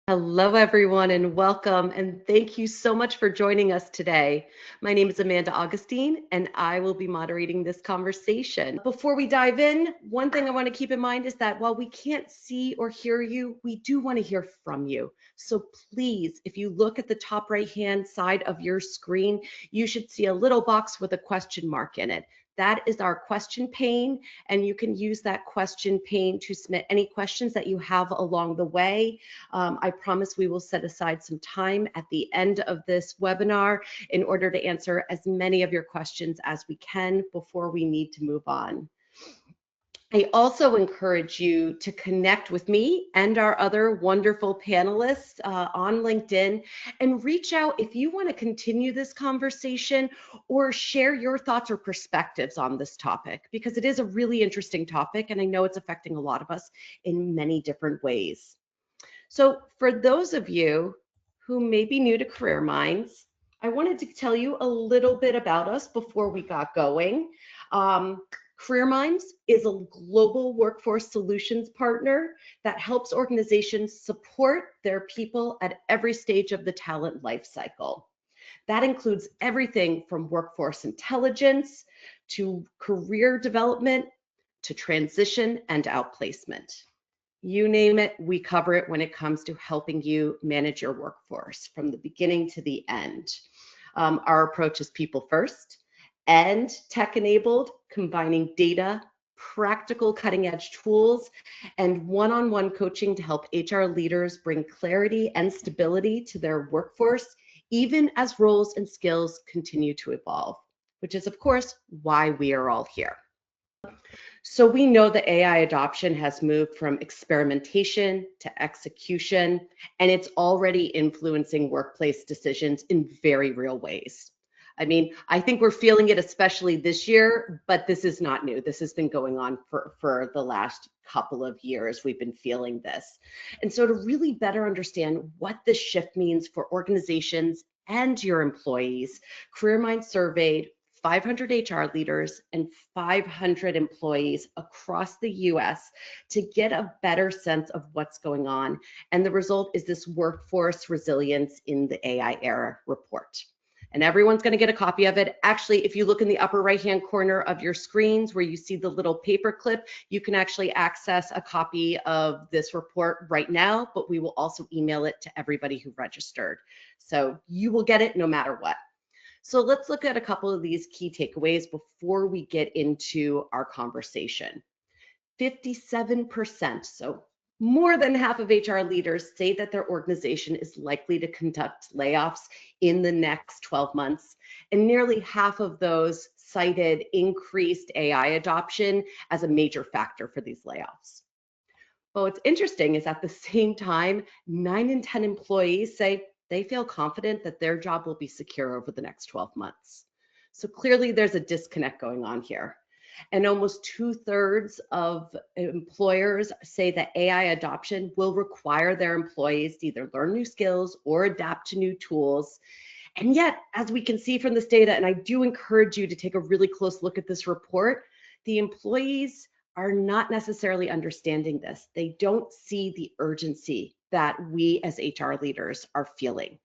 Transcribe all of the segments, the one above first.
Hello, everyone, and welcome. And thank you so much for joining us today. My name is Amanda Augustine, and I will be moderating this conversation. Before we dive in, one thing I want to keep in mind is that while we can't see or hear you, we do want to hear from you. So please, if you look at the top right-hand side of your screen, you should see a little box with a question mark in it. That is our question pane, and you can use that question pane to submit any questions that you have along the way. I promise we will set aside some time at the end of this webinar in order to answer as many of your questions as we can before we need to move on. I also encourage you to connect with me and our other wonderful panelists on LinkedIn and reach out if you want to continue this conversation or share your thoughts or perspectives on this topic, because it is a really interesting topic and I know it's affecting a lot of us in many different ways. So for those of you who may be new to Careerminds, I wanted to tell you a little bit about us before we got going. Careerminds is a global workforce solutions partner that helps organizations support their people at every stage of the talent lifecycle. That includes everything from workforce intelligence to career development to transition and outplacement. You name it, we cover it when it comes to helping you manage your workforce from the beginning to the end. Our approach is people first and tech enabled, combining data, practical cutting edge tools, and one-on-one coaching to help HR leaders bring clarity and stability to their workforce, even as roles and skills continue to evolve, which is of course why we are all here. So we know that AI adoption has moved from experimentation to execution, and it's already influencing workplace decisions in very real ways. I mean, I think we're feeling it especially this year, but this is not new. This has been going on for the last couple of years. We've been feeling this. And so to really better understand what this shift means for organizations and your employees, Careerminds surveyed 500 HR leaders and 500 employees across the US to get a better sense of what's going on. And the result is this Workforce Resilience in the AI Era report. And everyone's going to get a copy of it. Actually, if you look in the upper right-hand corner of your screens where you see the little paper clip, you can actually access a copy of this report right now, but we will also email it to everybody who registered. So you will get it no matter what. So let's look at a couple of these key takeaways before we get into our conversation. 57%, so more than half of HR leaders say that their organization is likely to conduct layoffs in the next 12 months, and nearly half of those cited increased AI adoption as a major factor for these layoffs. But what's interesting is at the same time, 9 in 10 employees say they feel confident that their job will be secure over the next 12 months. So clearly there's a disconnect going on here. And almost 2/3 of employers say that AI adoption will require their employees to either learn new skills or adapt to new tools. And yet, as we can see from this data, and I do encourage you to take a really close look at this report, the employees are not necessarily understanding this. They don't see the urgency that we as HR leaders are feeling.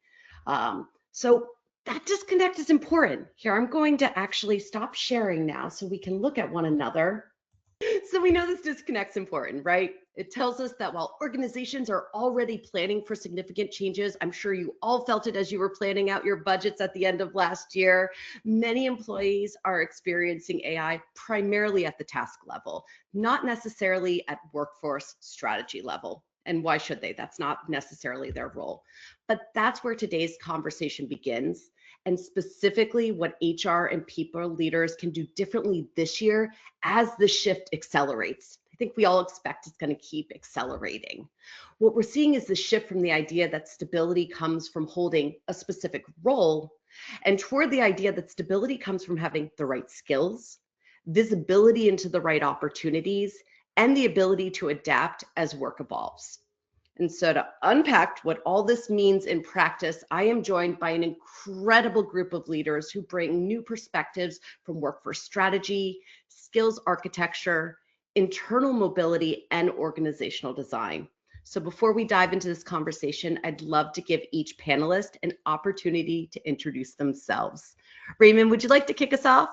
So that disconnect is important. Here, I'm going to actually stop sharing now so we can look at one another. So we know this disconnect's important, right? It tells us that while organizations are already planning for significant changes, I'm sure you all felt it as you were planning out your budgets at the end of last year, many employees are experiencing AI primarily at the task level, not necessarily at workforce strategy level. And why should they? That's not necessarily their role. But that's where today's conversation begins, and specifically what HR and people leaders can do differently this year as the shift accelerates. I think we all expect it's going to keep accelerating. What we're seeing is the shift from the idea that stability comes from holding a specific role and toward the idea that stability comes from having the right skills, visibility into the right opportunities, and the ability to adapt as work evolves. And so to unpack what all this means in practice, I am joined by an incredible group of leaders who bring new perspectives from workforce strategy, skills architecture, internal mobility, and organizational design. So before we dive into this conversation, I'd love to give each panelist an opportunity to introduce themselves. Raymond, would you like to kick us off?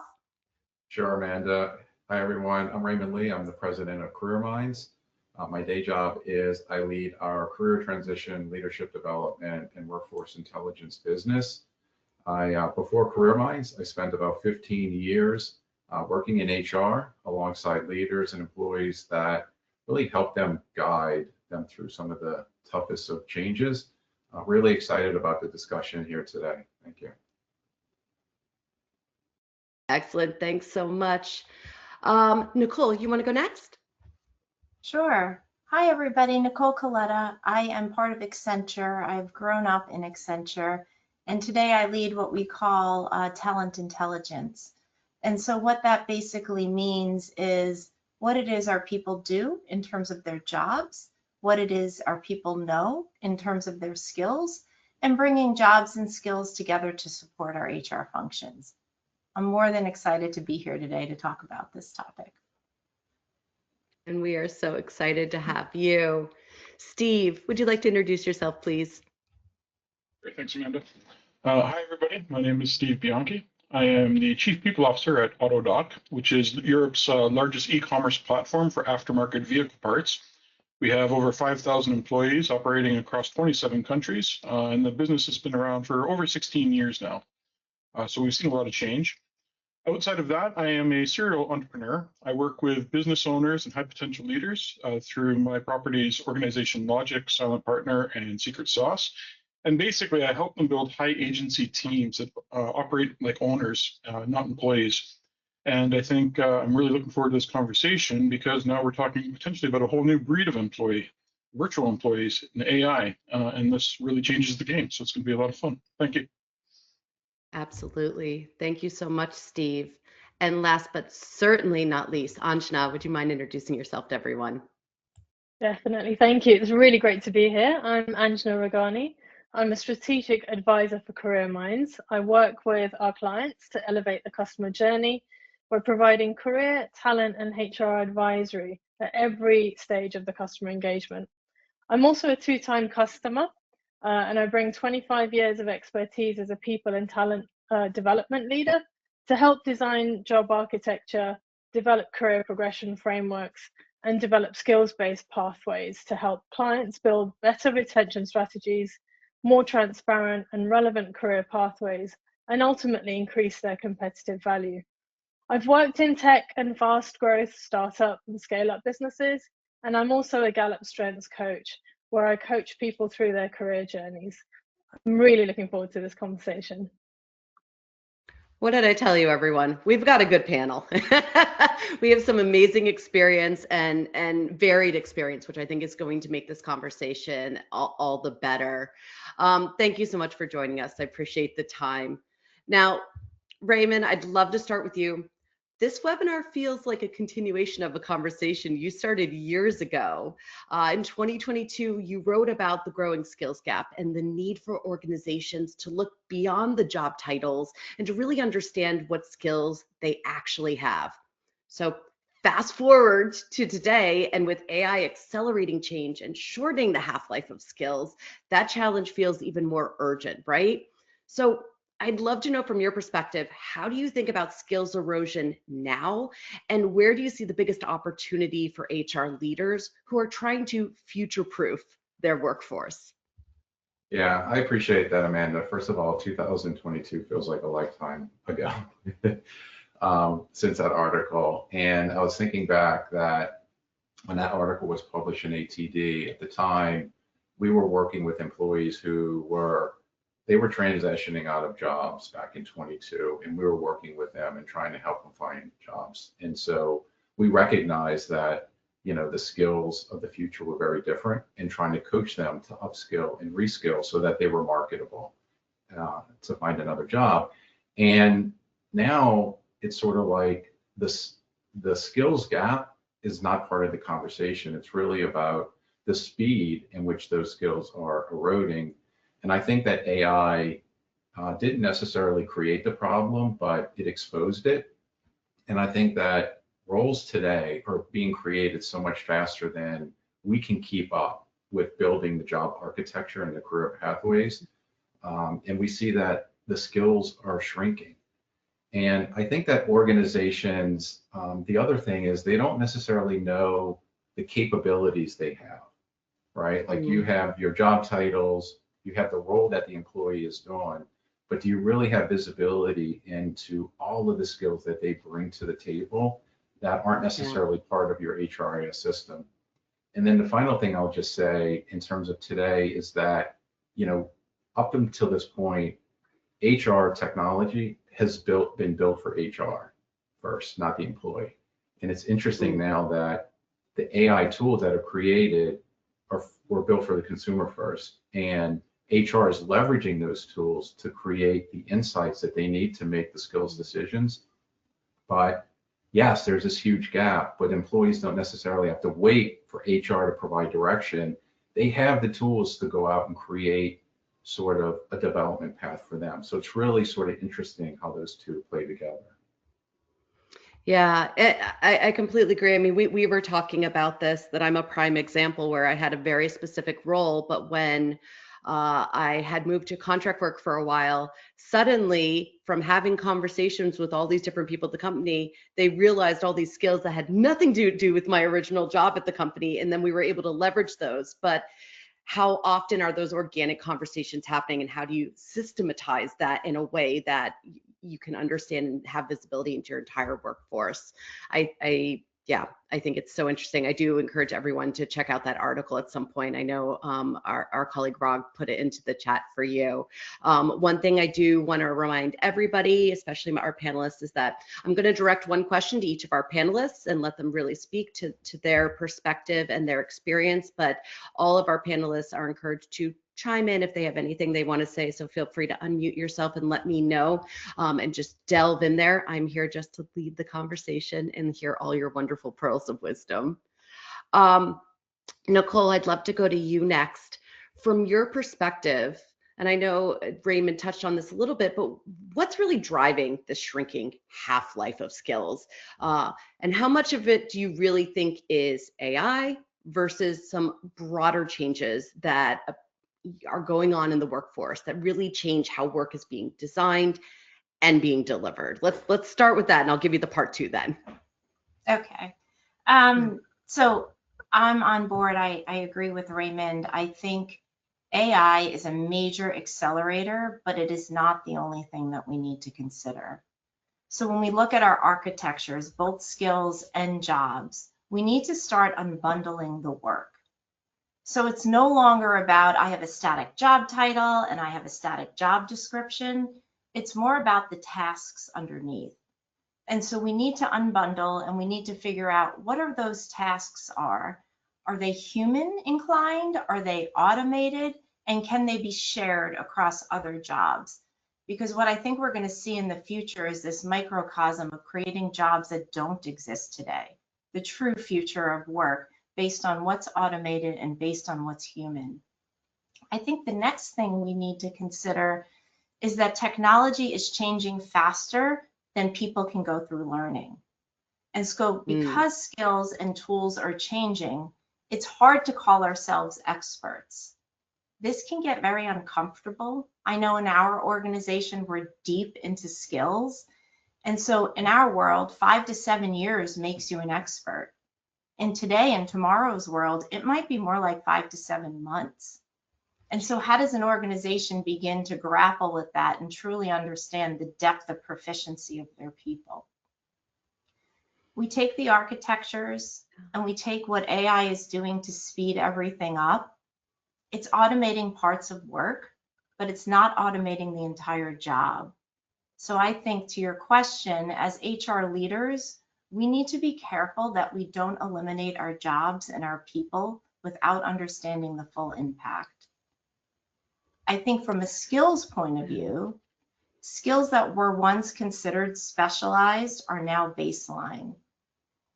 Sure, Amanda. Hi, everyone. I'm Raymond Lee. I'm the president of Careerminds. My day job is I lead our career transition, leadership development, and workforce intelligence business. Before Careerminds, I spent about 15 years working in HR alongside leaders and employees that really help them guide them through some of the toughest of changes. Really excited about the discussion here today. Thank you. Excellent. Thanks so much. Nicole, you want to go next? Sure. Hi, everybody. Nicole Coletta. I am part of Accenture. I've grown up in Accenture, and today I lead what we call talent intelligence. And so what that basically means is what it is our people do in terms of their jobs, what it is our people know in terms of their skills, and bringing jobs and skills together to support our HR functions. I'm more than excited to be here today to talk about this topic. And we are so excited to have you. Steve, would you like to introduce yourself, please? Great, thanks, Amanda. Hi, everybody. My name is Steve Bianchi. I am the Chief People Officer at Autodoc, which is Europe's largest e-commerce platform for aftermarket vehicle parts. We have over 5,000 employees operating across 27 countries, and the business has been around for over 16 years now. So we've seen a lot of change. Outside of that, I am a serial entrepreneur. I work with business owners and high potential leaders through my properties organization Logic, Silent Partner, and Secret Sauce. And basically, I help them build high agency teams that operate like owners, not employees. And I think I'm really looking forward to this conversation because now we're talking potentially about a whole new breed of employee, virtual employees and AI, and this really changes the game. So it's going to be a lot of fun. Thank you. Absolutely. Thank you so much, Steve. And last but certainly not least, Anjna, would you mind introducing yourself to everyone? Definitely. Thank you. It's really great to be here. I'm Anjna Rughani. I'm a strategic advisor for Careerminds. I work with our clients to elevate the customer journey. We're providing career, talent, and HR advisory at every stage of the customer engagement. I'm also a two-time customer, and I bring 25 years of expertise as a people and talent development leader to help design job architecture, develop career progression frameworks, and develop skills-based pathways to help clients build better retention strategies, more transparent and relevant career pathways, and ultimately increase their competitive value. I've worked in tech and fast growth startup and scale-up businesses, and I'm also a Gallup Strengths coach, where I coach people through their career journeys. I'm really looking forward to this conversation. What did I tell you, everyone? We've got a good panel. We have some amazing experience and varied experience, which I think is going to make this conversation all the better. Thank you so much for joining us. I appreciate the time. Now, Raymond, I'd love to start with you. This webinar feels like a continuation of a conversation you started years ago. In 2022, you wrote about the growing skills gap and the need for organizations to look beyond the job titles and to really understand what skills they actually have. So fast forward to today, and with AI accelerating change and shortening the half-life of skills, that challenge feels even more urgent, right? So I'd love to know from your perspective, how do you think about skills erosion now? And where do you see the biggest opportunity for HR leaders who are trying to future-proof their workforce? Yeah, I appreciate that, Amanda. First of all, 2022 feels like a lifetime ago since that article. And I was thinking back that when that article was published in ATD, at the time, we were working with employees who were transitioning out of jobs back in 22, and we were working with them and trying to help them find jobs. And so we recognized that, you know, the skills of the future were very different, and trying to coach them to upskill and reskill so that they were marketable to find another job. And now it's sort of like this, the skills gap is not part of the conversation. It's really about the speed in which those skills are eroding. And I think that AI didn't necessarily create the problem, but it exposed it. And I think that roles today are being created so much faster than we can keep up with building the job architecture and the career pathways. And we see that the skills are shrinking. And I think that organizations, the other thing is they don't necessarily know the capabilities they have, right? Like you have your job titles, you have the role that the employee is doing, but do you really have visibility into all of the skills that they bring to the table that aren't necessarily part of your HRIS system? And then the final thing I'll just say in terms of today is that, you know, up until this point, HR technology has been built for HR first, not the employee. And it's interesting now that the AI tools that are created were built for the consumer first, and HR is leveraging those tools to create the insights that they need to make the skills decisions. But yes, there's this huge gap, but employees don't necessarily have to wait for HR to provide direction. They have the tools to go out and create sort of a development path for them. So it's really sort of interesting how those two play together. Yeah, I completely agree. I mean, we were talking about this, that I'm a prime example where I had a very specific role, but when I had moved to contract work for a while, suddenly from having conversations with all these different people at the company, they realized all these skills that had nothing to do with my original job at the company. And then we were able to leverage those. But how often are those organic conversations happening, and how do you systematize that in a way that you can understand and have visibility into your entire workforce? I think it's so interesting. I do encourage everyone to check out that article at some point. I know our colleague Rog put it into the chat for you. One thing I do want to remind everybody, especially our panelists, is that I'm going to direct one question to each of our panelists and let them really speak to their perspective and their experience. But all of our panelists are encouraged to chime in if they have anything they want to say. So feel free to unmute yourself and let me know, and just delve in there. I'm here just to lead the conversation and hear all your wonderful pearls of wisdom. Nicole, I'd love to go to you next. From your perspective, and I know Raymond touched on this a little bit, but what's really driving the shrinking half-life of skills? And how much of it do you really think is AI versus some broader changes that are going on in the workforce that really change how work is being designed and being delivered? Let's start with that, and I'll give you the part two then. Okay. So I'm on board. I agree with Raymond. I think AI is a major accelerator, but it is not the only thing that we need to consider. So when we look at our architectures, both skills and jobs, we need to start unbundling the work. So it's no longer about I have a static job title and I have a static job description. It's more about the tasks underneath. And so we need to unbundle, and we need to figure out what are those tasks are. Are they human inclined? Are they automated? And can they be shared across other jobs? Because what I think we're going to see in the future is this microcosm of creating jobs that don't exist today, the true future of work, based on what's automated and based on what's human. I think the next thing we need to consider is that technology is changing faster than people can go through learning. And so because skills and tools are changing, it's hard to call ourselves experts. This can get very uncomfortable. I know in our organization, we're deep into skills. And so in our world, 5 to 7 years makes you an expert. And today, in tomorrow's world, it might be more like 5 to 7 months. And so how does an organization begin to grapple with that and truly understand the depth of proficiency of their people? We take the architectures and we take what AI is doing to speed everything up. It's automating parts of work, but it's not automating the entire job. So I think, to your question, as HR leaders, we need to be careful that we don't eliminate our jobs and our people without understanding the full impact. I think from a skills point of view, skills that were once considered specialized are now baseline.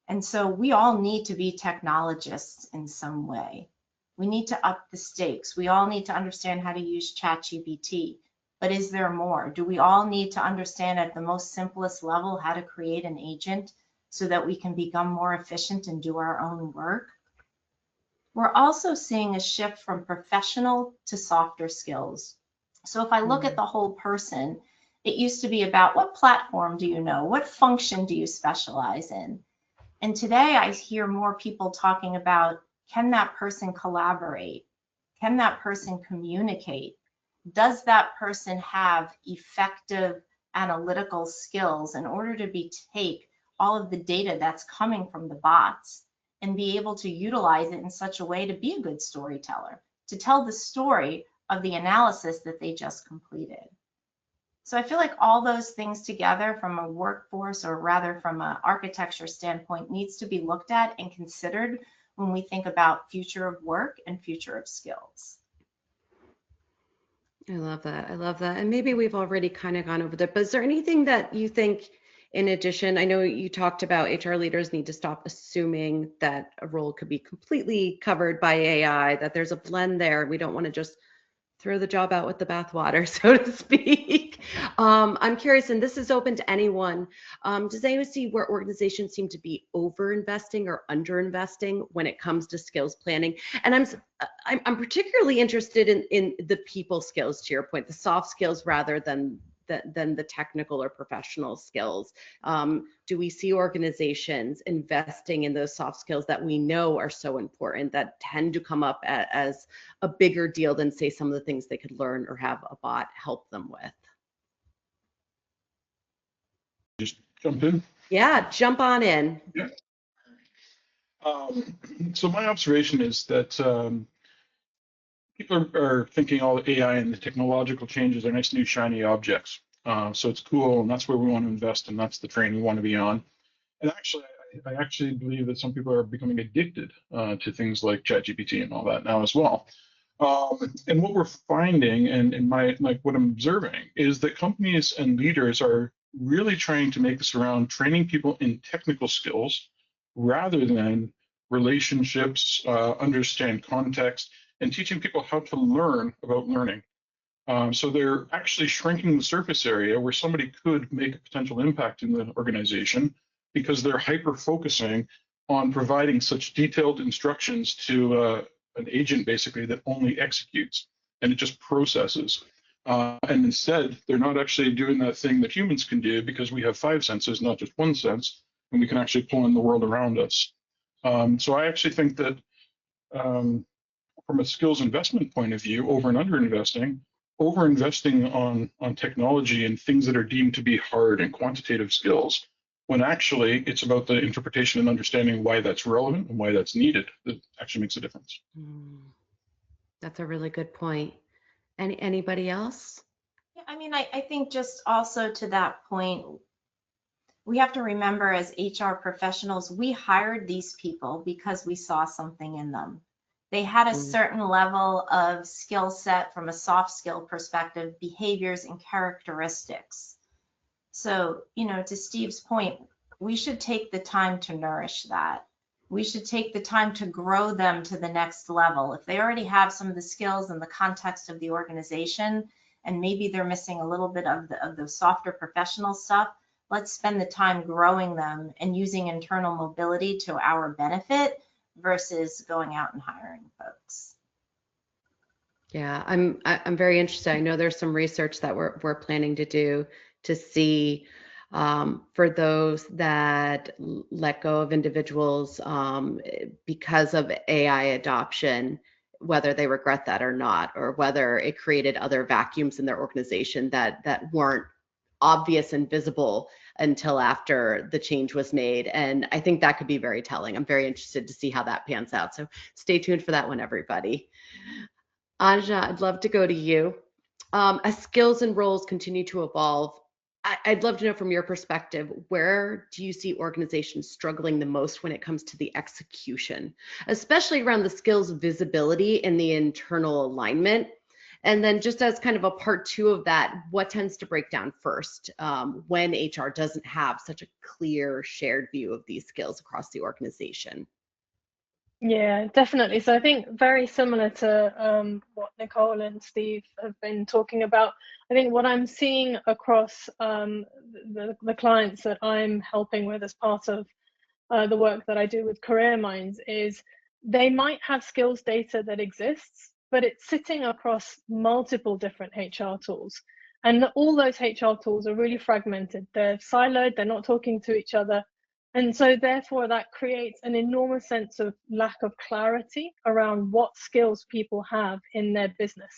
And so we all need to be technologists in some way. We need to up the stakes. We all need to understand how to use ChatGPT. But is there more? Do we all need to understand at the most simplest level how to create an agent so that we can become more efficient and do our own work? we're also seeing a shift from professional to softer skills. So if I look at the whole person, it used to be about what platform do you know? What function do you specialize in? And today I hear more people talking about, can that person collaborate? Can that person communicate? Does that person have effective analytical skills in order to take all of the data that's coming from the bots and be able to utilize it in such a way to be a good storyteller, to tell the story of the analysis that they just completed? So I feel like all those things together from a workforce, or rather from an architecture standpoint, needs to be looked at and considered when we think about future of work and future of skills. I love that. I love that. And maybe we've already kind of gone over that, but is there anything that you think, in addition, I know you talked about HR leaders need to stop assuming that a role could be completely covered by AI, that there's a blend there. We don't want to just throw the job out with the bathwater, so to speak. I'm curious, and this is open to anyone. Does anyone see where organizations seem to be over-investing or under-investing when it comes to skills planning? And I'm particularly interested in the people skills, to your point, the soft skills rather than the technical or professional skills. Do we see organizations investing in those soft skills that we know are so important, that tend to come up as a bigger deal than, say, some of the things they could learn or have a bot help them with? Just jump in. Yeah, jump on in. Yeah. So my observation is that people are thinking all the AI and the technological changes are nice new shiny objects. So it's cool, and that's where we want to invest, and that's the train we want to be on. And actually, I actually believe that some people are becoming addicted to things like ChatGPT and all that now as well. And what we're finding, and what I'm observing, is that companies and leaders are really trying to make this around training people in technical skills rather than relationships, understand context, and teaching people how to learn about learning. So they're actually shrinking the surface area where somebody could make a potential impact in the organization, because they're hyper-focusing on providing such detailed instructions to an agent, basically, that only executes, and it just processes. And instead, they're not actually doing that thing that humans can do, because we have 5 senses, not just 1 sense, and we can actually pull in the world around us. So I actually think that from a skills investment point of view, over and under investing on technology and things that are deemed to be hard and quantitative skills, when actually it's about the interpretation and understanding why that's relevant and why that's needed, that actually makes a difference. That's a really good point. Anybody else? Yeah, I mean, I think just also to that point, we have to remember, as HR professionals, we hired these people because we saw something in them. They had a certain level of skill set from a soft skill perspective, behaviors and characteristics. So, to Steve's point, we should take the time to nourish that. We should take the time to grow them to the next level. If they already have some of the skills in the context of the organization, and maybe they're missing a little bit of the softer professional stuff, let's spend the time growing them and using internal mobility to our benefit versus going out and hiring folks. Yeah, I'm very interested. I know there's some research that we're planning to do to see for those that let go of individuals because of AI adoption, whether they regret that or not, or whether it created other vacuums in their organization that weren't obvious and visible until after the change was made. And I think that could be very telling. I'm very interested to see how that pans out. So stay tuned for that one, everybody. Anjna, I'd love to go to you. As skills and roles continue to evolve, I'd love to know from your perspective, where do you see organizations struggling the most when it comes to the execution, especially around the skills visibility and the internal alignment? And then just as kind of a part 2 of that, what tends to break down first when HR doesn't have such a clear shared view of these skills across the organization? Yeah, definitely. So I think very similar to what Nicole and Steve have been talking about. I think what I'm seeing across the clients that I'm helping with as part of the work that I do with Careerminds is they might have skills data that exists, but it's sitting across multiple different HR tools. And all those HR tools are really fragmented. They're siloed, they're not talking to each other. And so therefore that creates an enormous sense of lack of clarity around what skills people have in their business.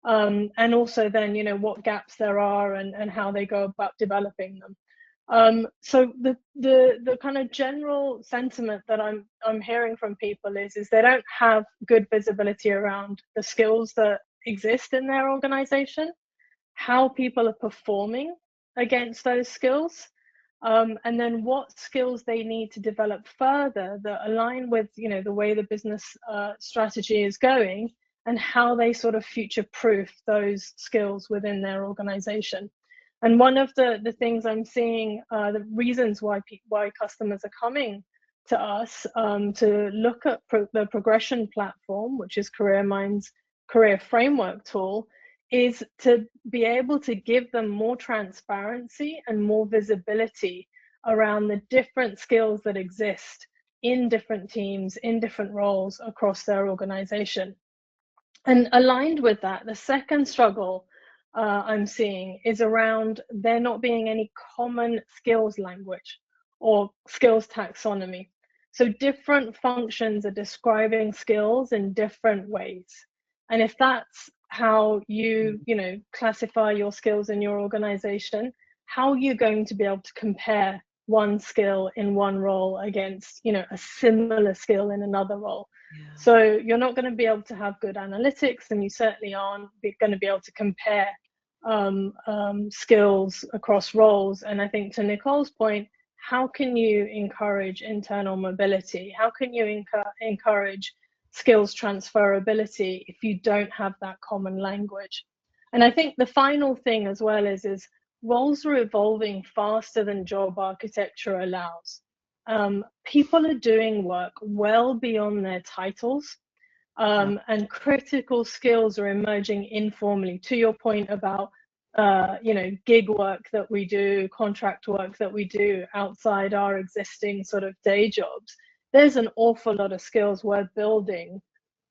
And also then, what gaps there are and how they go about developing them. So the kind of general sentiment that I'm hearing from people is they don't have good visibility around the skills that exist in their organization, how people are performing against those skills, and then what skills they need to develop further that align with the way the business strategy is going, and how they sort of future-proof those skills within their organization. And one of the things I'm seeing, the reasons why customers are coming to us to look at the progression platform, which is Careerminds' career framework tool, is to be able to give them more transparency and more visibility around the different skills that exist in different teams, in different roles across their organization. And aligned with that, the second struggle I'm seeing is around there not being any common skills language or skills taxonomy. So different functions are describing skills in different ways. And if that's how you classify your skills in your organization, how are you going to be able to compare one skill in one role against a similar skill in another role? Yeah. So you're not going to be able to have good analytics, and you certainly aren't going to be able to compare skills across roles. And I think to Nicole's point, how can you encourage internal mobility? How can you encourage skills transferability if you don't have that common language? And I think the final thing as well is roles are evolving faster than job architecture allows. People are doing work well beyond their titles, and critical skills are emerging informally. To your point about gig work that we do, contract work that we do outside our existing sort of day jobs, there's an awful lot of skills we're building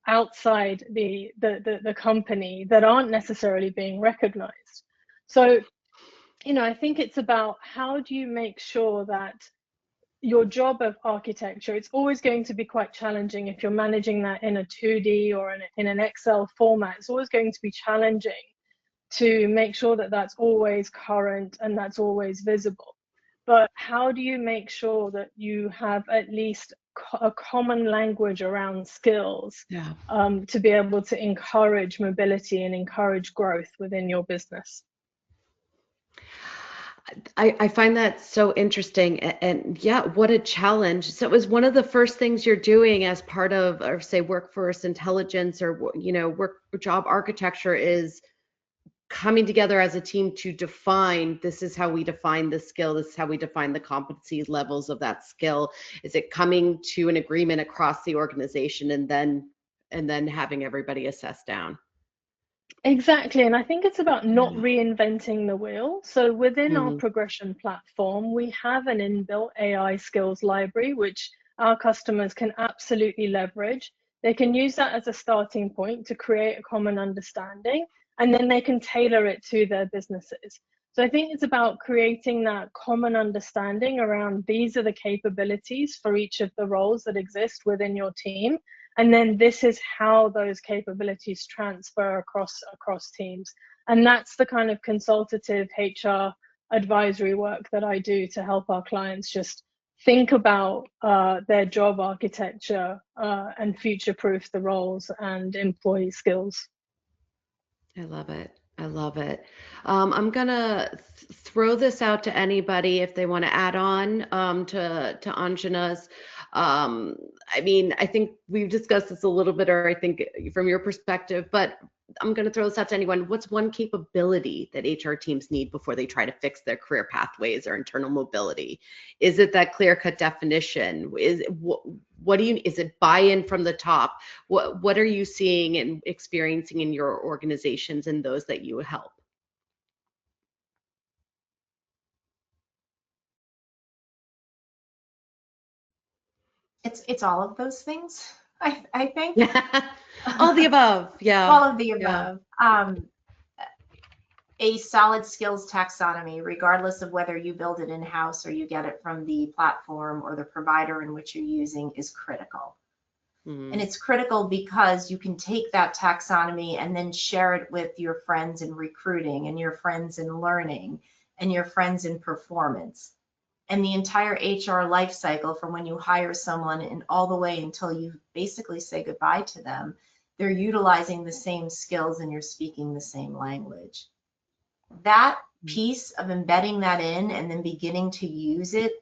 outside the company that aren't necessarily being recognized. So I think it's about how do you make sure that your job of architecture, it's always going to be quite challenging if you're managing that in a 2D or in an Excel format. It's always going to be challenging to make sure that that's always current and that's always visible. But how do you make sure that you have at least a common language around skills to be able to encourage mobility and encourage growth within your business? I find that so interesting, and yeah, what a challenge. So it was one of the first things you're doing as part of, or say, workforce intelligence or work job architecture, is coming together as a team to define, this is how we define the skill, this is how we define the competency levels of that skill. Is it coming to an agreement across the organization and then having everybody assess down? Exactly, and I think it's about not reinventing the wheel. So within our progression platform, we have an inbuilt AI skills library, which our customers can absolutely leverage. They can use that as a starting point to create a common understanding, and then they can tailor it to their businesses. So I think it's about creating that common understanding around these are the capabilities for each of the roles that exist within your team. And then this is how those capabilities transfer across teams. And that's the kind of consultative HR advisory work that I do to help our clients just think about their job architecture and future-proof the roles and employee skills. I love it. I love it. I'm gonna throw this out to anybody if they want to add on to Anjna's. I mean, I think we've discussed this a little bit, or I think from your perspective, but I'm going to throw this out to anyone. What's one capability that HR teams need before they try to fix their career pathways or internal mobility? Is it that clear-cut definition? Is it buy-in from the top? What are you seeing and experiencing in your organizations and those that you help? It's all of those things. I think All the above. Yeah. all of the Yeah. above. A solid skills taxonomy, regardless of whether you build it in-house or you get it from the platform or the provider in which you're using, is critical. And it's critical because you can take that taxonomy and then share it with your friends in recruiting and your friends in learning and your friends in performance. And the entire HR life cycle, from when you hire someone and all the way until you basically say goodbye to them, they're utilizing the same skills and you're speaking the same language. That piece of embedding that in and then beginning to use it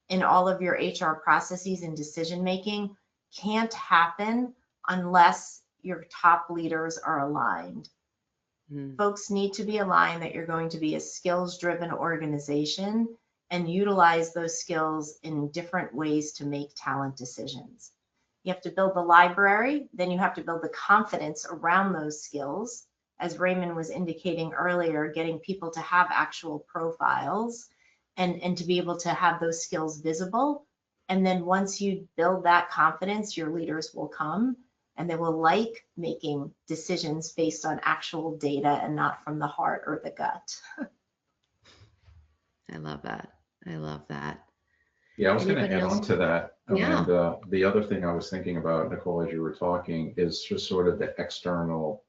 in all of your HR processes and decision making can't happen unless your top leaders are aligned. Folks need to be aligned that you're going to be a skills-driven organization and utilize those skills in different ways to make talent decisions. You have to build the library, then you have to build the confidence around those skills. As Raymond was indicating earlier, getting people to have actual profiles and to be able to have those skills visible. And then once you build that confidence, your leaders will come and they will like making decisions based on actual data and not from the heart or the gut. I love that. I love that. Yeah, I was going to Anybody add else? on to that, Yeah. Amanda. The other thing I was thinking about, Nicole, as you were talking, is just sort of the external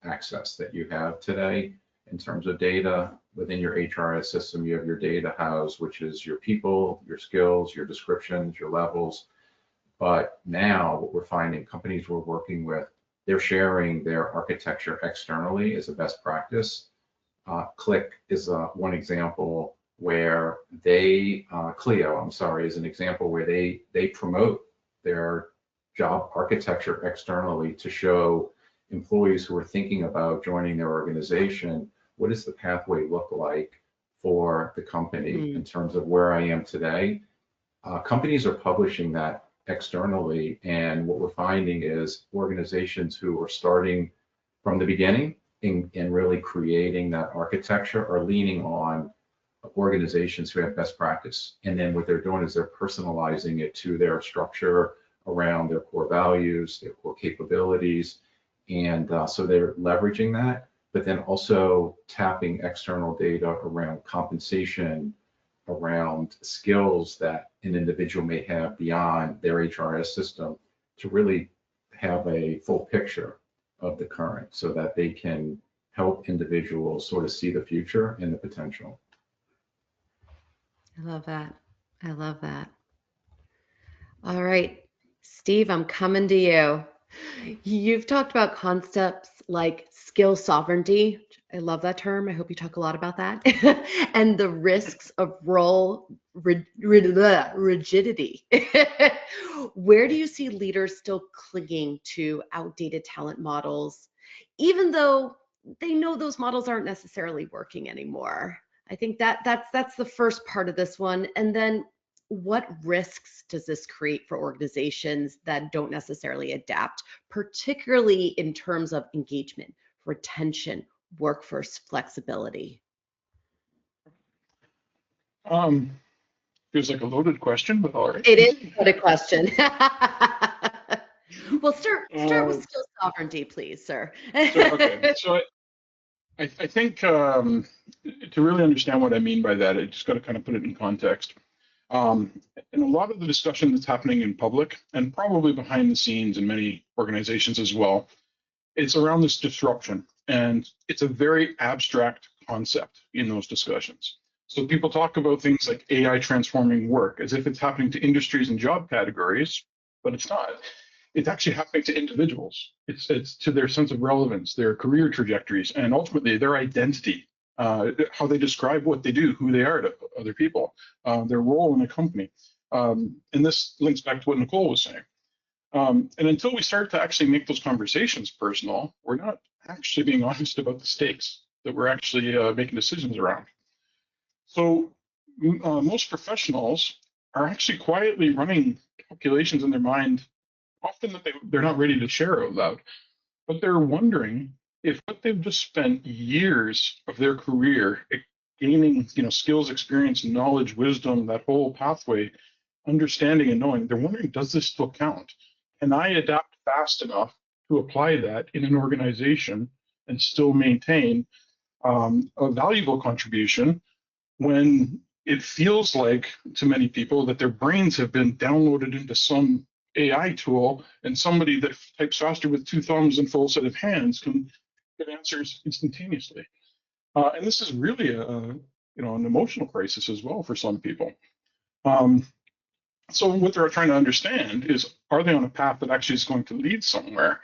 access that you have today in terms of data. Within your HRS system, you have your data house, which is your people, your skills, your descriptions, your levels. But now what we're finding, companies we're working with, they're sharing their architecture externally as a best practice. Click is one example where they, Clio, I'm sorry, is an example where they promote their job architecture externally to show employees who are thinking about joining their organization, what does the pathway look like for the company in terms of where I am today? Companies are publishing that externally, and what we're finding is organizations who are starting from the beginning and really creating that architecture are leaning on organizations who have best practice. And then what they're doing is they're personalizing it to their structure around their core values, their core capabilities. And so they're leveraging that, but then also tapping external data around compensation, around skills that an individual may have beyond their HRS system to really have a full picture of the current so that they can help individuals sort of see the future and the potential. I love that. I love that. All right, Steve, I'm coming to you. You've talked about concepts like skill sovereignty. I love that term. I hope you talk a lot about that. And the risks of role rigidity. Where do you see leaders still clinging to outdated talent models, even though they know those models aren't necessarily working anymore? I think that's the first part of this one. And then what risks does this create for organizations that don't necessarily adapt, particularly in terms of engagement, retention, workforce flexibility? Feels like a loaded question, but all right. It is a loaded question. Well, start with skill sovereignty, please, sir. So I think to really understand what I mean by that, I just got to kind of put it in context. And a lot of the discussion that's happening in public and probably behind the scenes in many organizations as well, it's around this disruption. And it's a very abstract concept in those discussions. So people talk about things like AI transforming work as if it's happening to industries and job categories, but it's not. It's actually happening to individuals. It's to their sense of relevance, their career trajectories, and ultimately their identity. How they describe what they do, who they are to other people, their role in a company. And this links back to what Nicole was saying. And until we start to actually make those conversations personal, we're not actually being honest about the stakes that we're actually making decisions around. So most professionals are actually quietly running calculations in their mind, often that they're not ready to share out loud, but they're wondering if what they've just spent years of their career gaining, skills, experience, knowledge, wisdom, that whole pathway, understanding and knowing, they're wondering, does this still count? Can I adapt fast enough to apply that in an organization and still maintain a valuable contribution when it feels like to many people that their brains have been downloaded into some AI tool, and somebody that types faster with 2 thumbs and full set of hands can get answers instantaneously. And this is really an emotional crisis as well for some people. So what they're trying to understand is, are they on a path that actually is going to lead somewhere?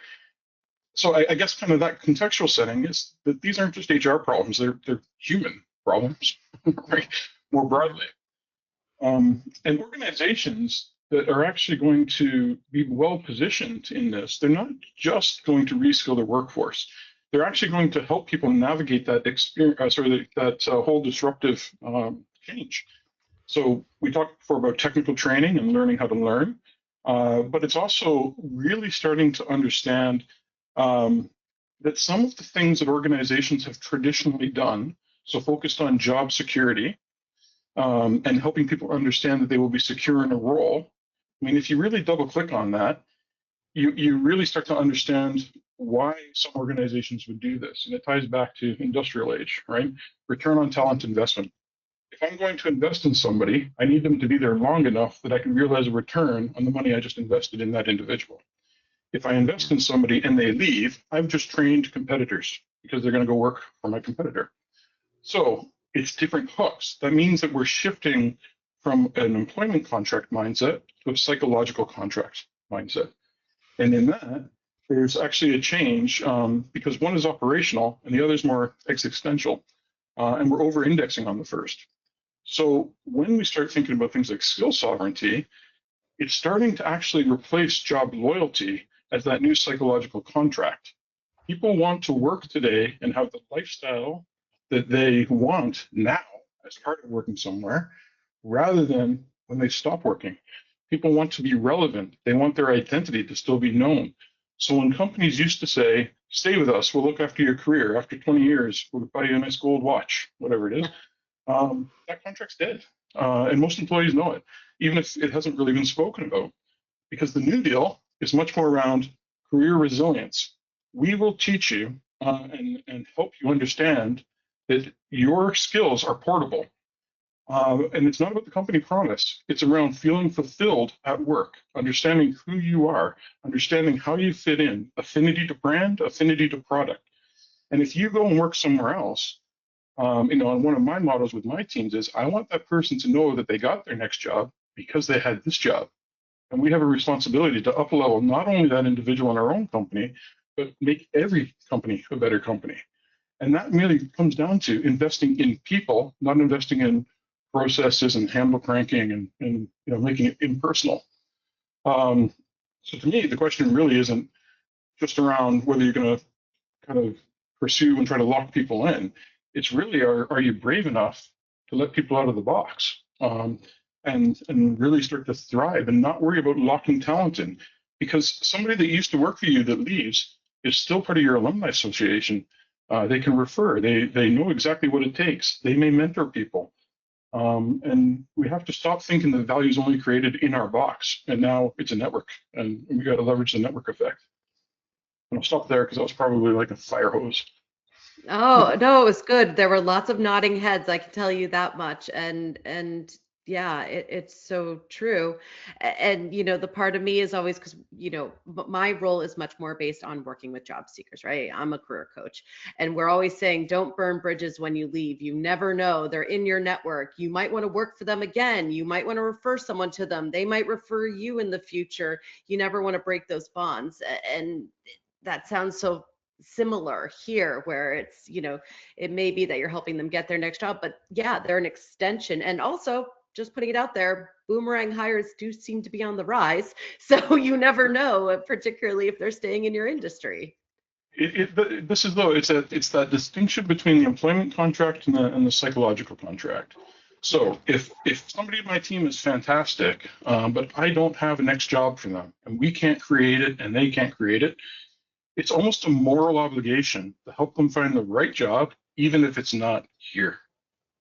So I guess kind of that contextual setting is that these aren't just HR problems, they're human problems, right? More broadly. And organizations that are actually going to be well positioned in this, they're not just going to reskill their workforce. They're actually going to help people navigate that experience, that whole disruptive change. So we talked before about technical training and learning how to learn, but it's also really starting to understand that some of the things that organizations have traditionally done, so focused on job security and helping people understand that they will be secure in a role. I mean, if you really double click on that, you really start to understand why some organizations would do this. And it ties back to industrial age, right? Return on talent investment. If I'm going to invest in somebody, I need them to be there long enough that I can realize a return on the money I just invested in that individual. If I invest in somebody and they leave, I've just trained competitors because they're going to go work for my competitor. So it's different hooks. That means that we're shifting from an employment contract mindset to a psychological contract mindset. And in that, there's actually a change because one is operational and the other is more existential. And we're over-indexing on the first. So when we start thinking about things like skill sovereignty, it's starting to actually replace job loyalty as that new psychological contract. People want to work today and have the lifestyle that they want now as part of working somewhere, rather than when they stop working. People want to be relevant. They want their identity to still be known. So when companies used to say, stay with us, we'll look after your career. After 20 years, we'll buy you a nice gold watch, whatever it is. That contract's dead. And most employees know it, even if it hasn't really been spoken about, because the new deal is much more around career resilience. We will teach you and help you understand that your skills are portable. And it's not about the company promise. It's around feeling fulfilled at work, understanding who you are, understanding how you fit in, affinity to brand, affinity to product. And if you go and work somewhere else, and one of my mottos with my teams is, I want that person to know that they got their next job because they had this job. And we have a responsibility to up-level not only that individual in our own company, but make every company a better company. And that really comes down to investing in people, not investing in processes and handbook cranking and making it impersonal. So to me, the question really isn't just around whether you're going to kind of pursue and try to lock people in. It's really, are you brave enough to let people out of the box and really start to thrive and not worry about locking talent in? Because somebody that used to work for you that leaves is still part of your alumni association. They can refer. They know exactly what it takes. They may mentor people. And we have to stop thinking that value is only created in our box. And now it's a network, and we got to leverage the network effect. And I'll stop there because that was probably like a fire hose. Oh, no, it was good. There were lots of nodding heads, I can tell you that much. And yeah, it's so true. And, the part of me is always, because, my role is much more based on working with job seekers, right? I'm a career coach, and we're always saying, don't burn bridges when you leave. You never know. They're in your network. You might want to work for them again. You might want to refer someone to them. They might refer you in the future. You never want to break those bonds. And that sounds so similar here, where it's, it may be that you're helping them get their next job, but yeah, they're an extension. And also, just putting it out there, boomerang hires do seem to be on the rise. So you never know, particularly if they're staying in your industry. This is though, it's that distinction between the employment contract and the psychological contract. So if somebody in my team is fantastic, but I don't have a next job for them, and we can't create it and they can't create it, it's almost a moral obligation to help them find the right job, even if it's not here,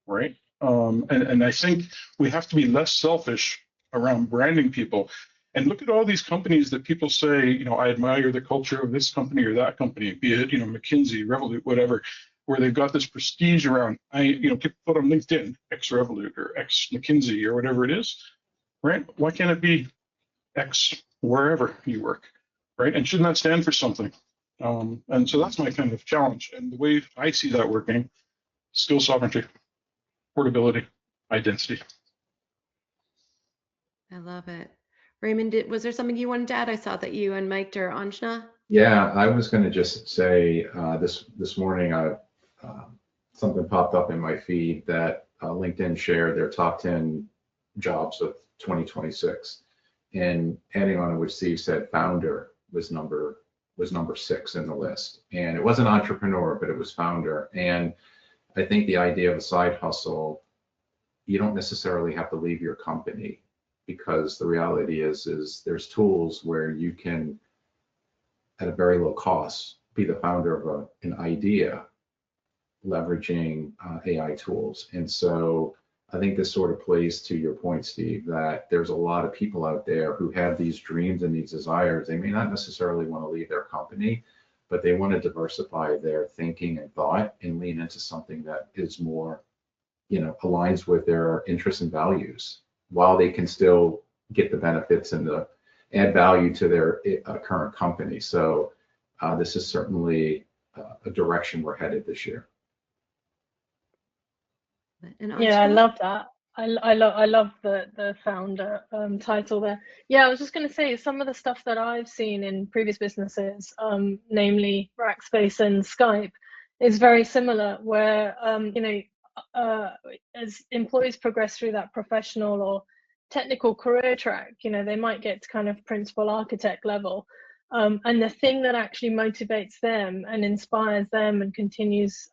right? And I think we have to be less selfish around branding people. And look at all these companies that people say, you know, I admire the culture of this company or that company, be it, you know, McKinsey, Revolut, whatever, where they've got this prestige around, you know, people put on LinkedIn, ex-Revolut or ex-McKinsey or whatever it is, right? Why can't it be X wherever you work, right? And shouldn't that stand for something? And so that's my kind of challenge. And the way I see that working, skill sovereignty, portability, identity. I love it. Raymond, was there something you wanted to add? I saw that you unmiked, or Anjna. Yeah, I was going to just say this morning, something popped up in my feed that LinkedIn shared their top 10 jobs of 2026, and adding on to which Steve said, founder was number 6 in the list, and it wasn't entrepreneur, but it was founder. And I think the idea of a side hustle, you don't necessarily have to leave your company, because the reality is there's tools where you can, at a very low cost, be the founder of an idea, leveraging AI tools. And so I think this sort of plays to your point, Steve, that there's a lot of people out there who have these dreams and these desires. They may not necessarily want to leave their company, but they want to diversify their thinking and thought and lean into something that is more, you know, aligns with their interests and values, while they can still get the benefits and add value to their current company. So this is certainly a direction we're headed this year. Yeah, I love that. I love the founder title there. Yeah, I was just going to say, some of the stuff that I've seen in previous businesses, namely Rackspace and Skype, is very similar, where you know, as employees progress through that professional or technical career track, you know, they might get to kind of principal architect level, and the thing that actually motivates them and inspires them and continues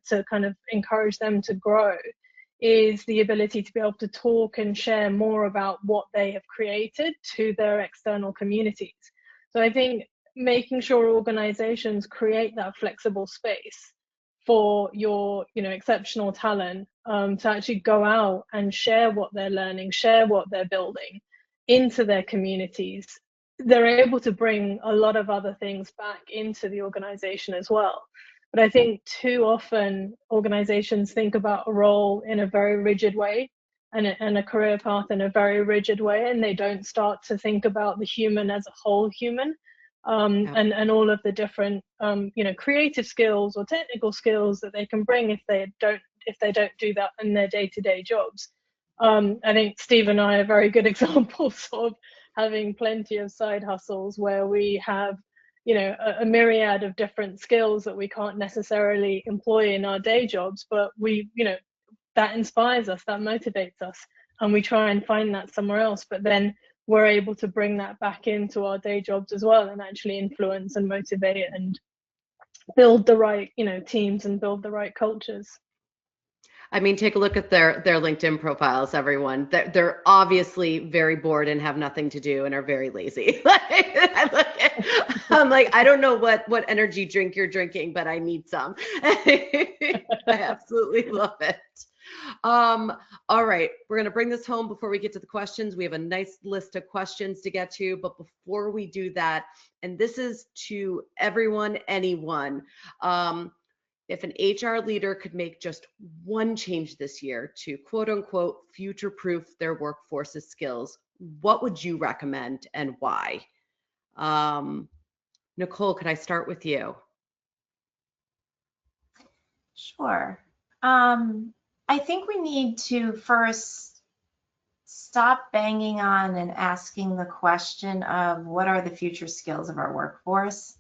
to kind of encourage them to grow is the ability to be able to talk and share more about what they have created to their external communities. So I think making sure organizations create that flexible space for your, you know, exceptional talent to actually go out and share what they're learning, share what they're building into their communities, they're able to bring a lot of other things back into the organization as well. But I think too often organizations think about a role in a very rigid way and a career path in a very rigid way, and they don't start to think about the human as a whole human, and all of the different you know, creative skills or technical skills that they can bring if they don't do that in their day-to-day jobs. I think Steve and I are very good examples of having plenty of side hustles where we have, you know, a myriad of different skills that we can't necessarily employ in our day jobs, but we, you know, that inspires us, that motivates us, and we try and find that somewhere else. But then we're able to bring that back into our day jobs as well, and actually influence and motivate and build the right, you know, teams and build the right cultures. I mean, take a look at their LinkedIn profiles, everyone. They're obviously very bored and have nothing to do and are very lazy. I'm like, I don't know what energy drink you're drinking, but I need some. I absolutely love it. All right, we're going to bring this home before we get to the questions. We have a nice list of questions to get to, but before we do that, and this is to everyone, anyone, if an HR leader could make just one change this year to quote unquote future-proof their workforce's skills, what would you recommend and why? Nicole, could I start with you? Sure. I think we need to first stop banging on and asking the question of what are the future skills of our workforce,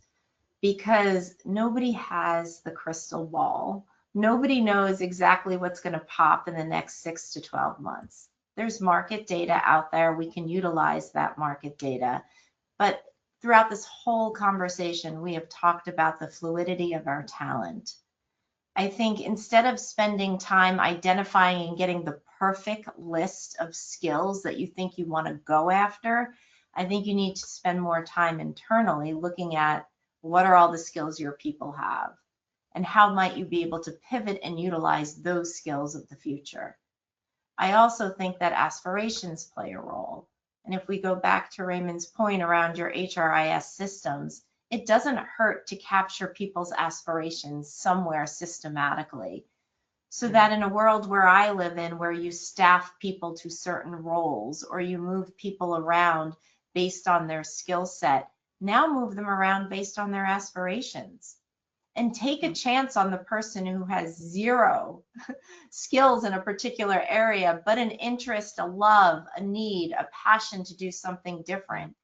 because nobody has the crystal ball. Nobody knows exactly what's going to pop in the next 6 to 12 months. There's market data out there. We can utilize that market data. But throughout this whole conversation, we have talked about the fluidity of our talent. I think instead of spending time identifying and getting the perfect list of skills that you think you want to go after, I think you need to spend more time internally looking at what are all the skills your people have and how might you be able to pivot and utilize those skills of the future. I also think that aspirations play a role. And if we go back to Raymond's point around your HRIS systems, it doesn't hurt to capture people's aspirations somewhere systematically. So that in a world where I live in, where you staff people to certain roles or you move people around based on their skill set, now move them around based on their aspirations. And take a chance on the person who has zero skills in a particular area, but an interest, a love, a need, a passion to do something different.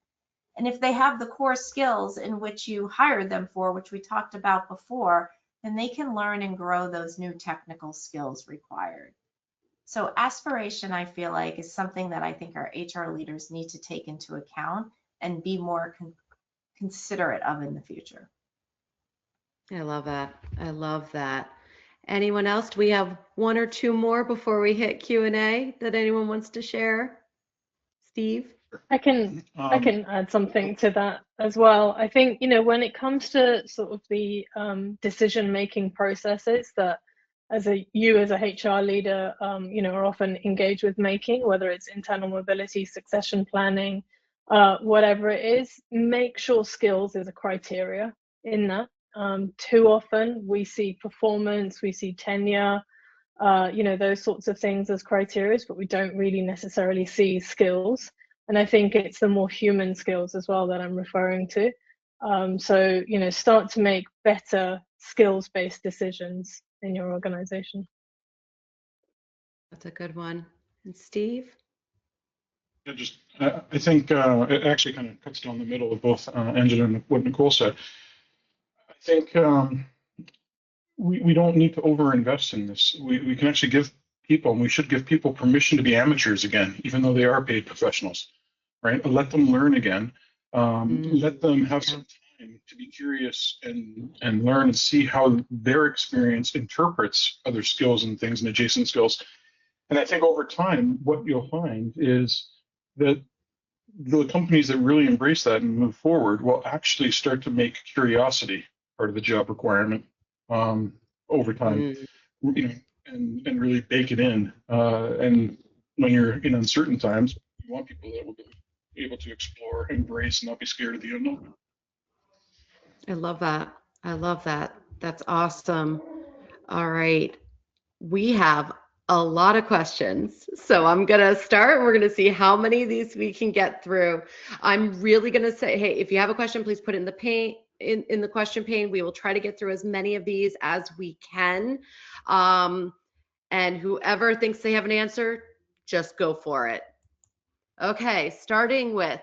And if they have the core skills in which you hired them for, which we talked about before, then they can learn and grow those new technical skills required. So aspiration, I feel like, is something that I think our HR leaders need to take into account and be more considerate of in the future. I love that. I love that. Anyone else? Do we have one or two more before we hit Q&A that anyone wants to share? Steve? I can add something to that as well. I think, you know, when it comes to sort of the decision-making processes that you as a HR leader, you know, are often engaged with making, whether it's internal mobility, succession planning, whatever it is, make sure skills is a criteria in that. Too often we see performance, we see tenure, you know, those sorts of things as criteria, but we don't really necessarily see skills. And I think it's the more human skills as well that I'm referring to. So, you know, start to make better skills-based decisions in your organization. That's a good one. And Steve? I think it actually kind of cuts down the middle of both Anjna and what Nicole said. I think we don't need to overinvest in this. We can actually give people, and we should give people, permission to be amateurs again, even though they are paid professionals, right? Let them learn again. Let them have some time to be curious and learn and see how their experience interprets other skills and things and adjacent skills. And I think over time, what you'll find is that the companies that really embrace that and move forward will actually start to make curiosity part of the job requirement over time, you know, and really bake it in. And when you're in uncertain times, you want people that will be able to explore, embrace, and not be scared of the unknown. I love that. I love that. That's awesome. All right. We have a lot of questions. So I'm going to start. We're going to see how many of these we can get through. I'm really going to say, hey, if you have a question, please put it in the in the question pane. We will try to get through as many of these as we can. And whoever thinks they have an answer, just go for it. Okay, starting with,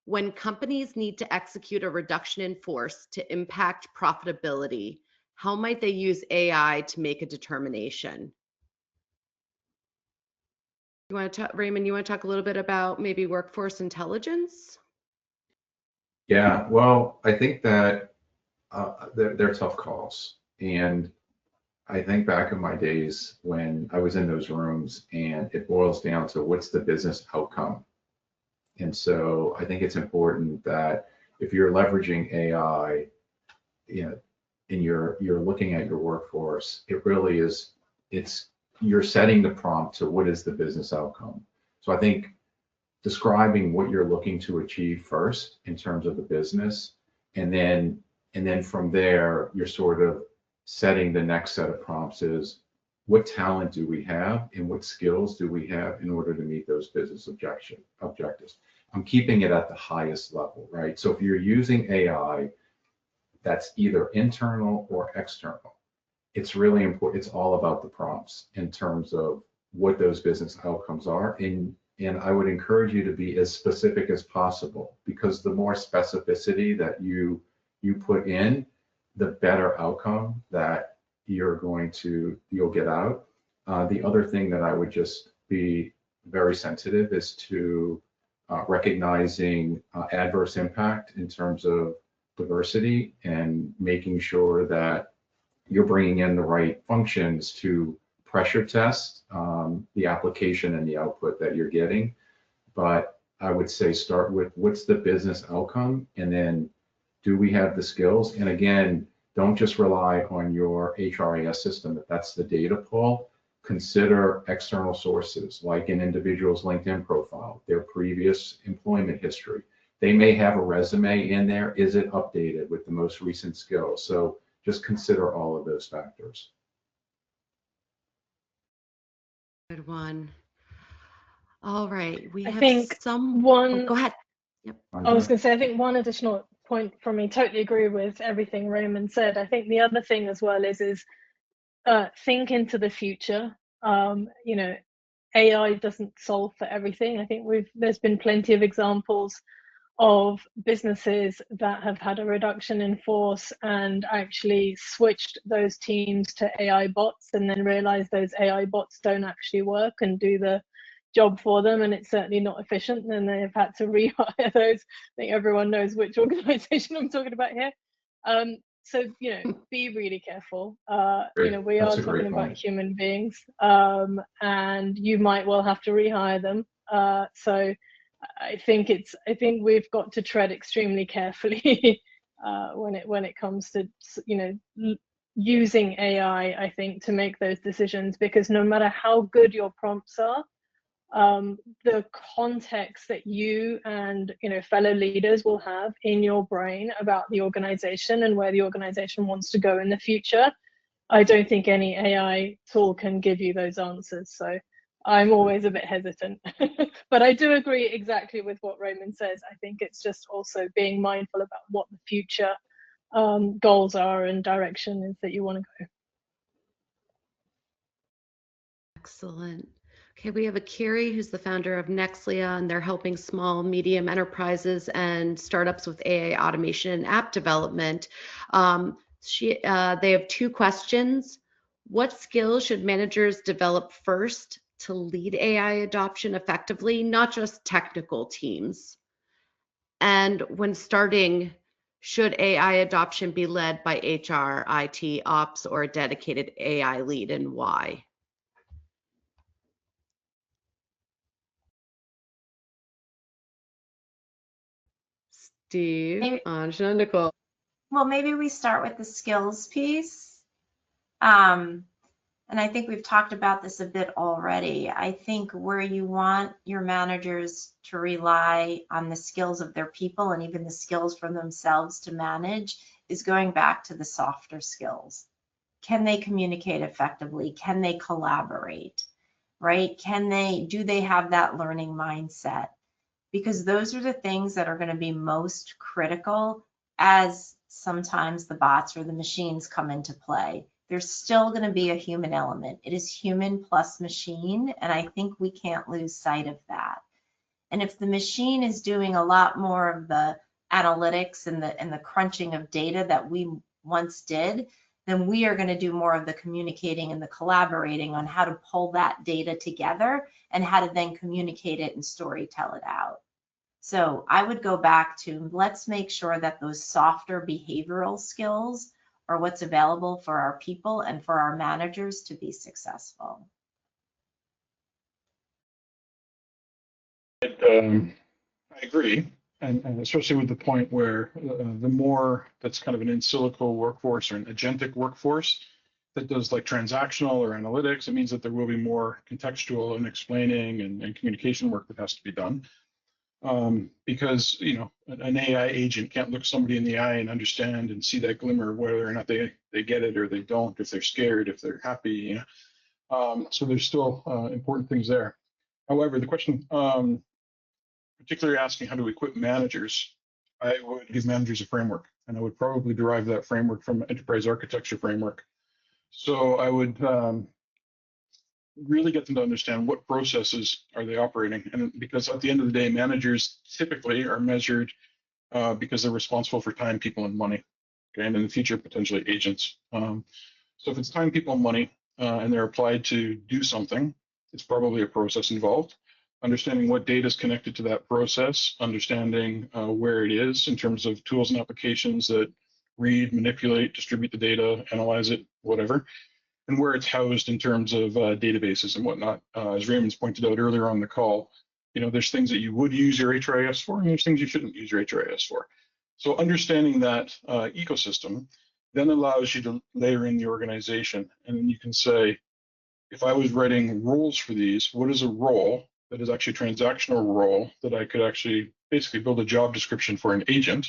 when companies need to execute a reduction in force to impact profitability, how might they use AI to make a determination? You want to talk, Raymond, you want to talk a little bit about maybe workforce intelligence? Yeah, well, I think that they're tough calls. And I think back in my days when I was in those rooms, and it boils down to what's the business outcome. And so I think it's important that if you're leveraging AI, you know, and you're looking at your workforce, it really is, you're setting the prompt to what is the business outcome. So I think describing what you're looking to achieve first in terms of the business, and then from there, you're sort of setting the next set of prompts is, what talent do we have and what skills do we have in order to meet those business objectives? I'm keeping it at the highest level, right? So if you're using AI, that's either internal or external. It's really important. It's all about the prompts in terms of what those business outcomes are. And I would encourage you to be as specific as possible, because the more specificity that you put in, the better outcome that you'll get out. The other thing that I would just be very sensitive is to recognizing adverse impact in terms of diversity, and making sure that you're bringing in the right functions to pressure test the application and the output that you're getting. But I would say start with what's the business outcome, and then do we have the skills? And again, don't just rely on your HRIS system if that's the data pull. consider external sources like an individual's LinkedIn profile, their previous employment history. They may have a resume in there. Is it updated with the most recent skills? So just consider all of those factors. Good one. All right, we I have think some. one. Oh, go ahead. Yep. I was going to say, I think one additional point from me, totally agree with everything Raymond said. I think the other thing as well is think into the future. You know, AI doesn't solve for everything. I think there's been plenty of examples of businesses that have had a reduction in force and actually switched those teams to AI bots and then realized those AI bots don't actually work and do the job for them, and it's certainly not efficient, and they've had to rehire those. I think everyone knows which organization I'm talking about here. So, you know, be really careful. You know, we are talking about human beings, and you might well have to rehire them. So I think we've got to tread extremely carefully when it comes to, you know, using AI, I think, to make those decisions, because no matter how good your prompts are, the context that you and, you know, fellow leaders will have in your brain about the organization and where the organization wants to go in the future, I don't think any AI tool can give you those answers. So I'm always a bit hesitant, but I do agree exactly with what Raymond says. I think it's just also being mindful about what the future goals are and direction is that you want to go. Excellent. Okay, we have a Carrie who's the founder of Nexlia, and they're helping small, medium enterprises and startups with AI automation and app development. They have two questions. What skills should managers develop first to lead AI adoption effectively, not just technical teams? And when starting, should AI adoption be led by HR, IT, ops, or a dedicated AI lead, and why? Steve, Anjna, Nicole. Well, maybe we start with the skills piece. And I think we've talked about this a bit already. I think where you want your managers to rely on the skills of their people and even the skills for themselves to manage is going back to the softer skills. Can they communicate effectively? Can they collaborate, right? Do they have that learning mindset? Because those are the things that are going to be most critical as sometimes the bots or the machines come into play. There's still going to be a human element. It is human plus machine, and I think we can't lose sight of that. And if the machine is doing a lot more of the analytics and the crunching of data that we once did, then we are going to do more of the communicating and the collaborating on how to pull that data together and how to then communicate it and story tell it out. So I would go back to, let's make sure that those softer behavioral skills are what's available for our people and for our managers to be successful. I agree, and especially with the point where the more that's kind of an in silico workforce or an agentic workforce that does like transactional or analytics, it means that there will be more contextual and explaining and communication work that has to be done. Because, you know, an AI agent can't look somebody in the eye and understand and see that glimmer whether or not they get it or they don't, if they're scared, if they're happy, you know. So there's still important things there. However, the question, particularly asking how to equip managers, I would give managers a framework, and I would probably derive that framework from enterprise architecture framework. So I would really get them to understand what processes are they operating, and because at the end of the day, managers typically are measured because they're responsible for time, people, and money, okay, and in the future potentially agents. So if it's time, people, and money, and they're applied to do something, it's probably a process involved. Understanding what data is connected to that process, understanding where it is in terms of tools and applications that read, manipulate, distribute the data, analyze it, whatever, and where it's housed in terms of databases and whatnot. As Raymond's pointed out earlier on the call, you know, there's things that you would use your HRIS for, and there's things you shouldn't use your HRIS for. So understanding that ecosystem then allows you to layer in the organization, and then you can say, if I was writing roles for these, what is a role that is actually a transactional role that I could actually basically build a job description for an agent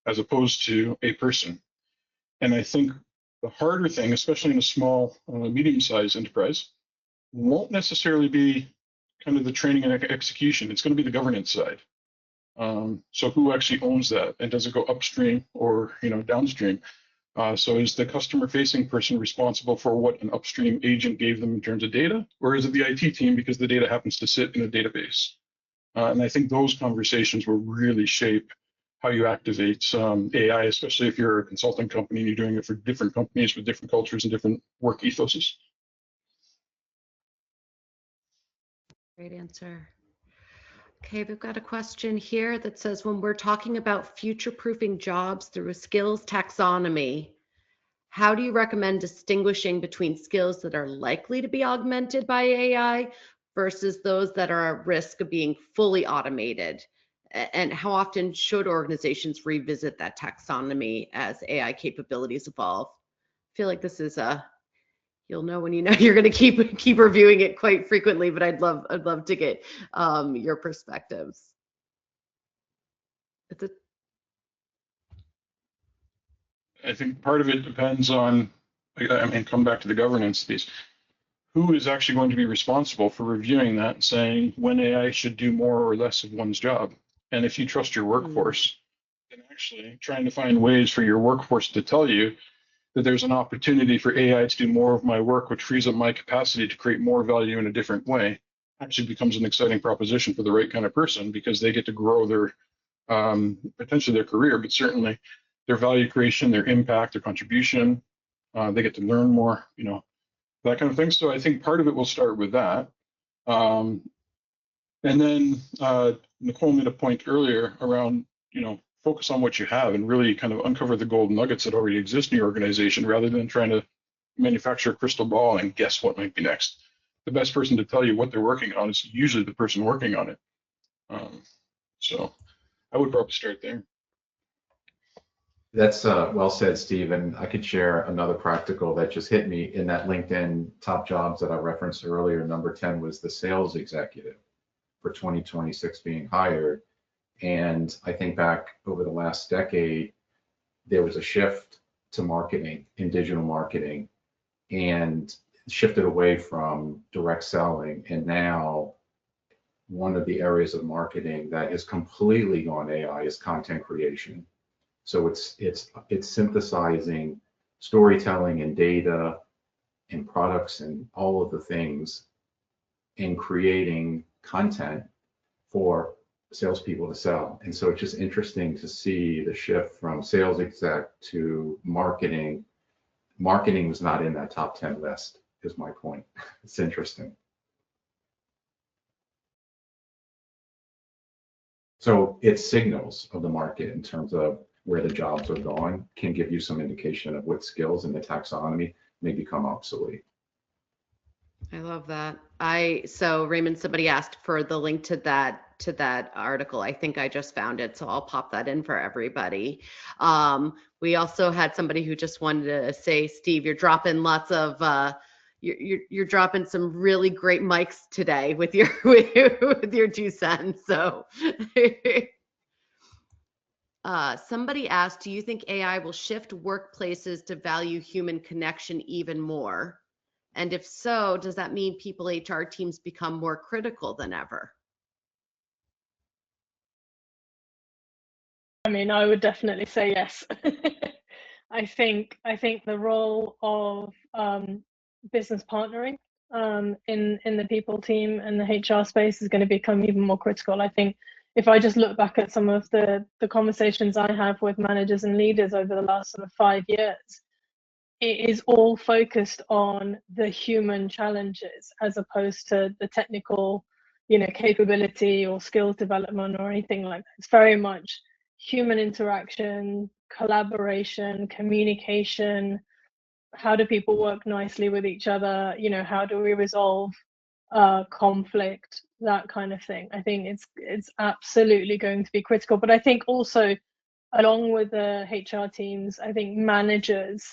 as opposed to a person? And I think the harder thing, especially in a small, medium-sized enterprise, won't necessarily be kind of the training and execution. It's going to be the governance side. So who actually owns that, and does it go upstream or downstream? So is the customer-facing person responsible for what an upstream agent gave them in terms of data, or is it the IT team because the data happens to sit in a database? And I think those conversations will really shape how you activate AI, especially if you're a consulting company and you're doing it for different companies with different cultures and different work ethoses. Great answer. Okay, we've got a question here that says, when we're talking about future-proofing jobs through a skills taxonomy, how do you recommend distinguishing between skills that are likely to be augmented by AI versus those that are at risk of being fully automated? And how often should organizations revisit that taxonomy as AI capabilities evolve? I feel like this is you'll know when you know you're going to keep reviewing it quite frequently, but I'd love to get your perspectives. I think part of it depends on, come back to the governance piece. Who is actually going to be responsible for reviewing that and saying when AI should do more or less of one's job? And if you trust your workforce, then actually trying to find ways for your workforce to tell you that there's an opportunity for AI to do more of my work, which frees up my capacity to create more value in a different way, actually becomes an exciting proposition for the right kind of person, because they get to grow their potentially their career, but certainly their value creation, their impact, their contribution. They get to learn more, that kind of thing. So I think part of it will start with that. And then Nicole made a point earlier around, focus on what you have and really kind of uncover the gold nuggets that already exist in your organization, rather than trying to manufacture a crystal ball and guess what might be next. The best person to tell you what they're working on is usually the person working on it. So I would probably start there. That's well said, Steve. And I could share another practical that just hit me in that LinkedIn top jobs that I referenced earlier. Number 10 was the sales executive for 2026 being hired. And I think back over the last decade, there was a shift to marketing in digital marketing, and shifted away from direct selling. And now one of the areas of marketing that is completely gone AI is content creation. So it's synthesizing storytelling and data and products and all of the things, and creating content for salespeople to sell. And so it's just interesting to see the shift from sales exec to marketing. Marketing was not in that top 10 list, is my point. It's interesting. So it's signals of the market in terms of where the jobs are going, can give you some indication of what skills in the taxonomy may become obsolete. I love that. So Raymond, somebody asked for the link to that article. I think I just found it, so I'll pop that in for everybody. We also had somebody who just wanted to say, Steve, you're dropping lots of you're dropping some really great mics today with your with your 2 cents. So somebody asked, do you think AI will shift workplaces to value human connection even more? And if so, does that mean people HR teams become more critical than ever? I mean, I would definitely say yes. I think the role of business partnering in the people team and the HR space is going to become even more critical. I think if I just look back at some of the conversations I have with managers and leaders over the last sort of 5 years, it is all focused on the human challenges as opposed to the technical, capability or skills development or anything like that. It's very much human interaction, collaboration, communication. How do people work nicely with each other? How do we resolve conflict? That kind of thing. I think it's absolutely going to be critical. But I think also, along with the HR teams, I think managers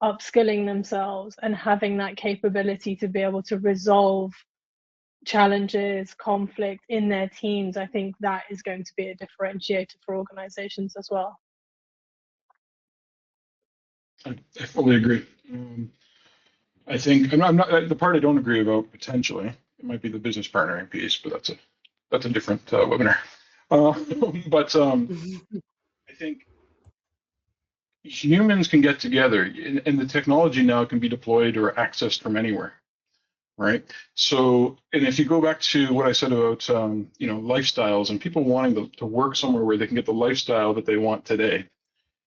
upskilling themselves and having that capability to be able to resolve challenges, conflict in their teams, I think that is going to be a differentiator for organizations as well. I fully agree. I think I'm not the part I don't agree about potentially. It might be the business partnering piece, but that's a different webinar. But I think humans can get together, and the technology now can be deployed or accessed from anywhere, right? So, and if you go back to what I said about lifestyles and people wanting to work somewhere where they can get the lifestyle that they want today.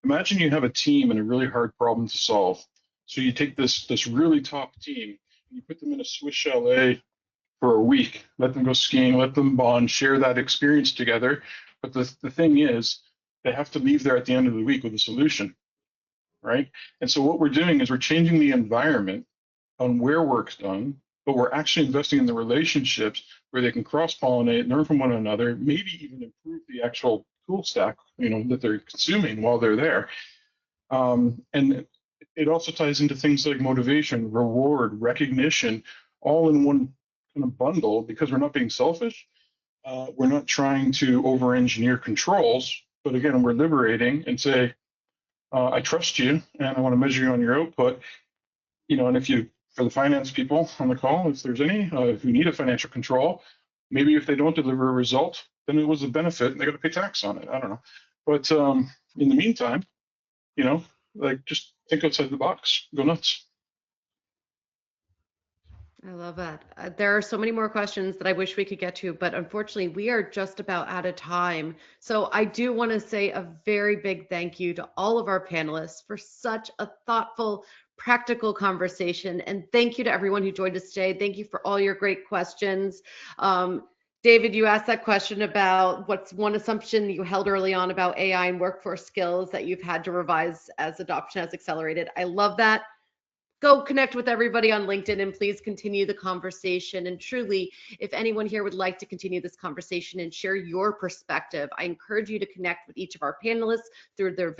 Imagine you have a team and a really hard problem to solve. So you take this really top team and you put them in a Swiss chalet for a week, let them go skiing, let them bond, share that experience together. But the thing is, they have to leave there at the end of the week with a solution, right? And so what we're doing is we're changing the environment on where work's done, but we're actually investing in the relationships where they can cross-pollinate, learn from one another, maybe even improve the actual tool stack, that they're consuming while they're there. And it also ties into things like motivation, reward, recognition, all in one kind of bundle, because we're not being selfish. We're not trying to over-engineer controls, but again, we're liberating and say, I trust you and I want to measure you on your output. And if you, for the finance people on the call, if there's any who need a financial control, maybe if they don't deliver a result, then it was a benefit and they got to pay tax on it. I don't know. But in the meantime, just think outside the box, go nuts. I love that. There are so many more questions that I wish we could get to, but unfortunately we are just about out of time. So I do want to say a very big thank you to all of our panelists for such a thoughtful, practical conversation. And thank you to everyone who joined us today. Thank you for all your great questions. David, you asked that question about what's one assumption you held early on about AI and workforce skills that you've had to revise as adoption has accelerated. I love that. Go connect with everybody on LinkedIn and please continue the conversation. And truly, if anyone here would like to continue this conversation and share your perspective, I encourage you to connect with each of our panelists through their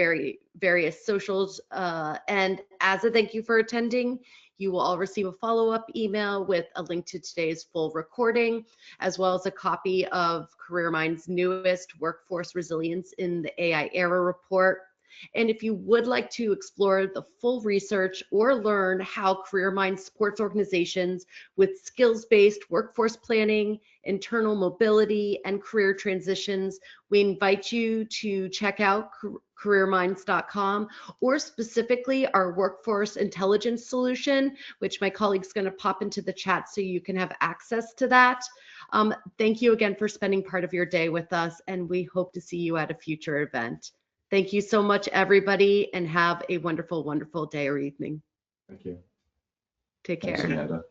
various socials. And as a thank you for attending, you will all receive a follow-up email with a link to today's full recording, as well as a copy of Careerminds' newest Workforce Resilience in the AI Era report. And if you would like to explore the full research or learn how Careerminds supports organizations with skills-based workforce planning, internal mobility, and career transitions, we invite you to check out careerminds.com, or specifically our workforce intelligence solution, which my colleague's going to pop into the chat so you can have access to that. Thank you again for spending part of your day with us, and we hope to see you at a future event. Thank you so much, everybody, and have a wonderful, wonderful day or evening. Thank you. Take care. Thanks, Amanda.